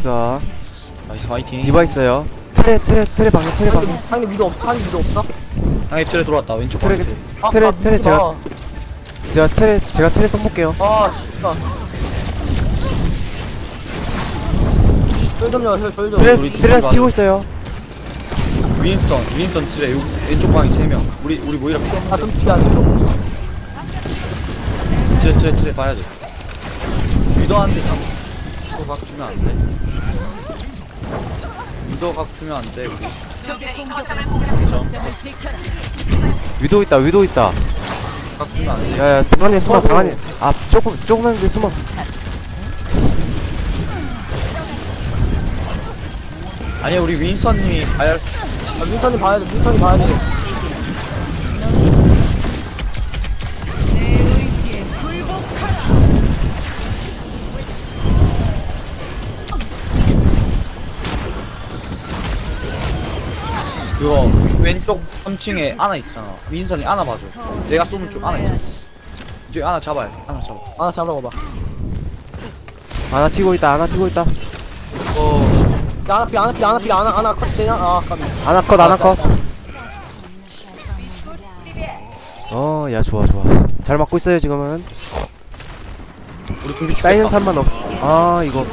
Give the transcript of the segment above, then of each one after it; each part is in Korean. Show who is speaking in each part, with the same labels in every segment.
Speaker 1: 나이스가.
Speaker 2: 나이스 화이팅.
Speaker 1: 디바 있어요. 트레 방에 트레 방에.
Speaker 3: 상대 위도 없어. 상대 위도 없어.
Speaker 2: 상대 틀에 들어왔다. 왼쪽
Speaker 1: 트레
Speaker 2: 방에.
Speaker 1: 트레 제가 트레 써볼게요.
Speaker 3: 아 진짜. 좀 좀.
Speaker 1: 트레 튀고 있어요.
Speaker 2: 윈스턴 틀에 왼쪽 방에 3명. 우리 모이라 필요 없는데.
Speaker 3: 아좀 뒤에 안 줘.
Speaker 2: 틀에 봐야 돼. 위도한테 각 주면 안 돼. 위도 각 주면 안 돼. 우리. 그죠?
Speaker 1: 위도 있다.
Speaker 2: 각 주면 안 돼.
Speaker 1: 야야 방안에 숨어 방안에. 아 조금만 데 숨어.
Speaker 2: 아니 우리 윈스턴님이 봐야 할 수.
Speaker 3: 민턴이 봐야 돼. 민턴이 봐야 돼.
Speaker 2: 그거 왼쪽 3층에 아나 있잖아. 윈스턴이 아나 봐줘. 내가 쏘는 쪽 아나 있잖아. 이제 아나 잡아야 돼. 아나 잡아.
Speaker 3: 아 잡으러 가봐.
Speaker 1: 아나 튀고 있다.
Speaker 3: 아나 컷 되냐? 아 깜.
Speaker 1: 아나 컷. 야 좋아. 잘 맞고 있어요 지금은.
Speaker 2: 우리 준비
Speaker 1: 따이는
Speaker 2: 죽겠다.
Speaker 1: 산만 없어. 아 이거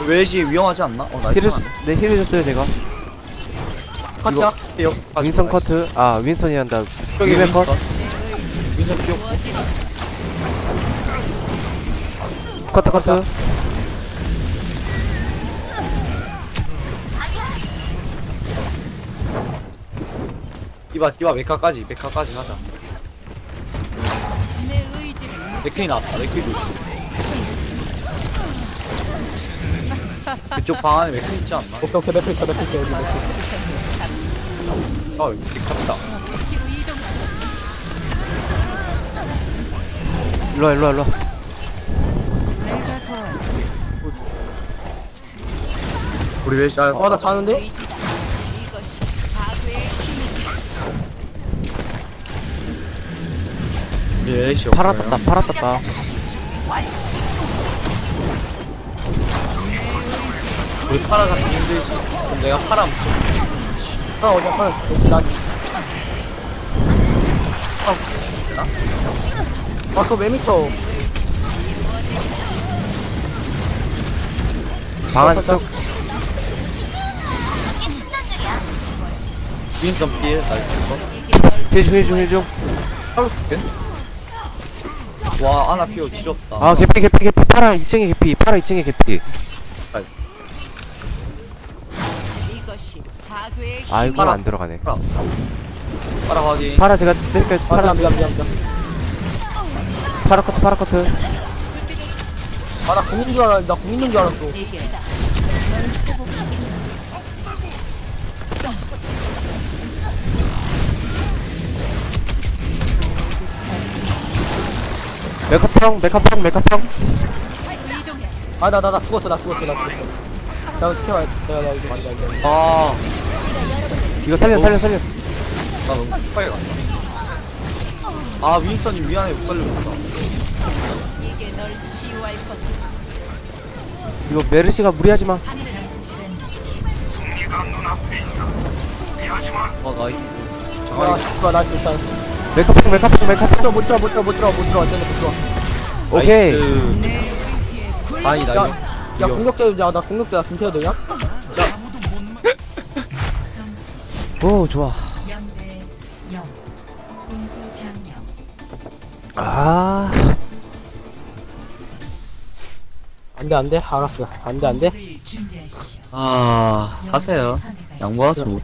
Speaker 2: 웨시 위험하지 않나? 나이스.
Speaker 1: 네 힐을 줬어요 제가.
Speaker 3: 컷이야?
Speaker 1: 윈선 커트. 아 윈선이 한다.
Speaker 2: 저기
Speaker 1: 위메 컷.
Speaker 2: 윈선 피오.
Speaker 1: 커트.
Speaker 2: 디바 메카까지 가자. 맥퀸이 나왔다. 맥퀸 조심. 그쪽 방 안에 맥퀸 있지 않나?
Speaker 3: 오케이 매트 있어 여기 매트.
Speaker 2: 아 여기 갔다.
Speaker 1: 일로와.
Speaker 2: 우리 웨시
Speaker 3: 나 자는데?
Speaker 2: 우리 웨시
Speaker 1: 팔아
Speaker 2: 없어요.
Speaker 1: 땄다.
Speaker 2: 우리 파라 잡기 힘들지. 그럼 내가 파라 묻혀.
Speaker 3: 어제 여기 나. 그거 왜 미쳐?
Speaker 1: 방 안쪽.
Speaker 2: 윈스턴 피해. 나이스.
Speaker 1: 힐 중.
Speaker 2: 하루 쓸게. 와 아나 피오 지렸다.
Speaker 1: 아 개피. 파라 2층에 개피. 아 이거
Speaker 2: 파라.
Speaker 1: 안 들어가네.
Speaker 2: 파라 확인.
Speaker 1: 파라 제가 때릴게요.
Speaker 3: 미안.
Speaker 1: 파라 커트.
Speaker 3: 나 국민인 줄 알았어.
Speaker 1: 메카평.
Speaker 3: 나 죽었어. 나 스켜야 내가 이거 안돼.
Speaker 2: 아.
Speaker 1: 이거 살려.
Speaker 2: 나 너무 급하게 간다. 아 윈스턴이 미안해 못 살려줬다.
Speaker 1: 이거 메르시가 무리하지 마.
Speaker 2: 나이스.
Speaker 3: 나 일단
Speaker 1: 메카평.
Speaker 3: 못 들어. 쟤네 못 들어.
Speaker 1: 오케이.
Speaker 2: 아니 나 이거.
Speaker 3: 야 공격자 나 김태호 되냐?
Speaker 1: 오 좋아. 아
Speaker 3: 안돼 알았어 안돼
Speaker 2: 아 하세요. 양보하지 못.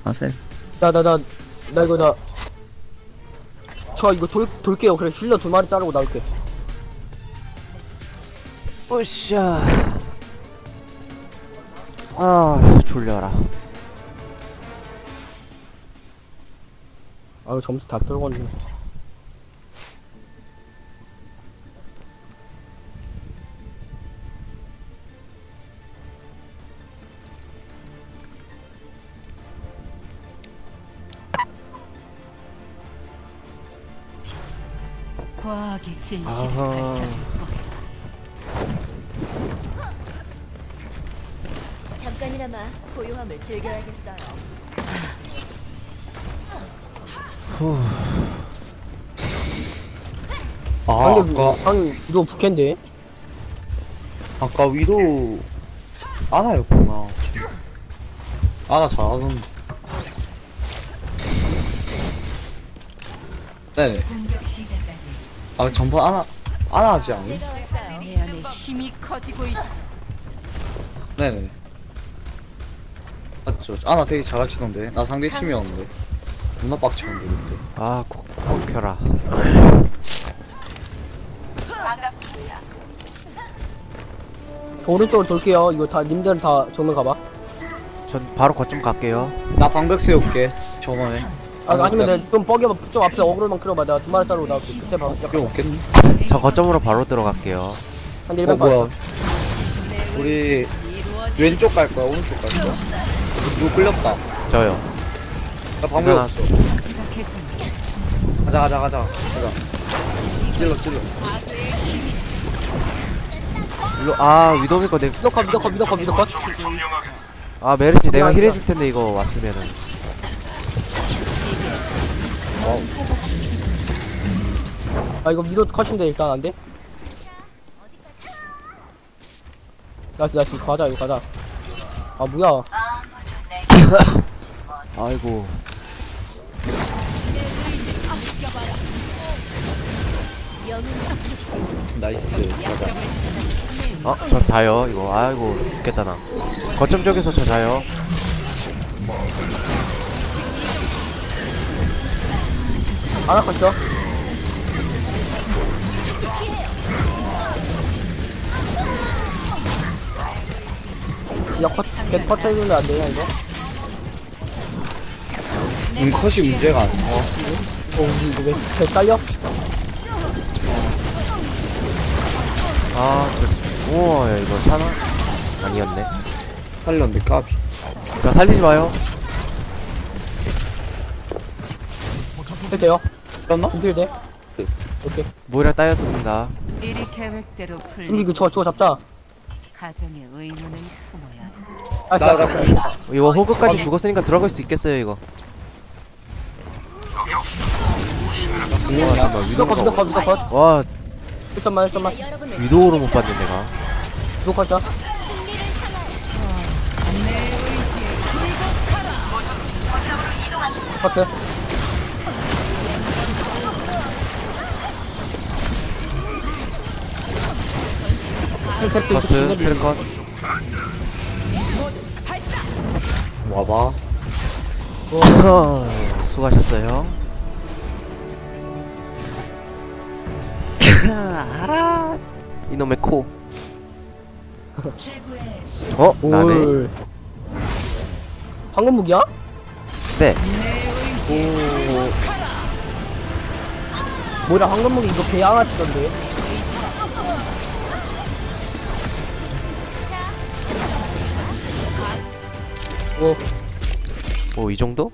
Speaker 2: 하세요.
Speaker 3: 나 이거 이거 돌게요. 그래 힐러 2마리 자르고 나올게.
Speaker 1: 으쌰. 아 졸려라.
Speaker 3: 아유 점수 다 떨궜네.
Speaker 4: 과학의 진실을
Speaker 1: 아하.
Speaker 4: 밝혀줄 거야. 조금이나마 고요함을 즐겨야겠어요.
Speaker 2: 아
Speaker 3: 근데
Speaker 2: 아까
Speaker 3: 방금 이거 부캔데.
Speaker 2: 아까 위도 아나였구나. 아나 잘하던데. 네네.
Speaker 5: 공격 시작까지
Speaker 2: 아 전판 아나 하지 않니?
Speaker 4: 제가 왔어요.
Speaker 5: 내 안에 힘이 커지고 있어.
Speaker 2: 네네. 맞죠. 아나 되게 잘하시던데. 나 상대 팀이었는데. 존나 빡쳤는데 근데.
Speaker 1: 아 켜라.
Speaker 3: 저 오른쪽으로 돌게요. 이거 다 님들은 다 정면 가봐.
Speaker 1: 전 바로 거점 갈게요.
Speaker 2: 나 방벽 세울게. 저번에.
Speaker 3: 아니면 내가 좀 뻐겨 좀 앞에 어그로만 끌어봐. 내가 두마리 싸로 나올게. 그때 바로 시작.
Speaker 2: 뼈 없겠니?
Speaker 1: 저 거점으로 바로 들어갈게요.
Speaker 3: 한 1번
Speaker 2: 뭐야?
Speaker 3: 봤어.
Speaker 2: 우리 왼쪽 갈 거야? 오른쪽 갈 거야? 누구 끌렸다.
Speaker 1: 저요.
Speaker 2: 나 방벽
Speaker 1: 괜찮아.
Speaker 2: 없어.
Speaker 5: 생각해서
Speaker 2: 가자. 찔러.
Speaker 1: 일로 아 위도미 거 내.
Speaker 3: 미더컷.
Speaker 1: 아 메르시 내가 힐해줄 텐데 이거 왔으면은.
Speaker 3: 아 이거 미더 컷인데 일단 안 돼? 나이스 가자 이거 가자. 아 뭐야?
Speaker 1: 아이고.
Speaker 2: 나이스. 가자.
Speaker 1: 저 자요 이거. 아이고 죽겠다 나. 거점 쪽에서 저 자요.
Speaker 3: 아나컷이요? 야 컷 해주면 안 되냐 이거?
Speaker 2: 컷이 문제가 아니야.
Speaker 3: 이거 왜 잘려?
Speaker 1: 우와 야, 이거 사나? 아니었네.
Speaker 2: 살렸는데 까비.
Speaker 1: 자 살리지 마요.
Speaker 3: 될게요.
Speaker 2: 살렸나?
Speaker 3: 인필 돼? 오케이.
Speaker 1: 모이라 따였습니다.
Speaker 5: 일이 계획대로 풀리.
Speaker 3: 준비 저거 잡자.
Speaker 5: 가정의 의무는 품어야 해.
Speaker 3: 나이스.
Speaker 1: 이거 호그까지 죽었으니까 들어갈 수 있겠어요 이거. 잠깐만
Speaker 3: 미더컷.
Speaker 1: 와
Speaker 3: 1점만.
Speaker 4: 여러분을
Speaker 1: 위도우로 못 봤네 내가.
Speaker 3: 미더컷이야. 커트.
Speaker 1: 버스 트랙컷.
Speaker 2: 와봐.
Speaker 1: 수고하셨어요. 이놈의 코. 나네.
Speaker 3: 올. 방금 무기야?
Speaker 1: 네.
Speaker 3: 뭐야 황금 무기 이거 개 양아치던데. 오.
Speaker 1: 이 정도?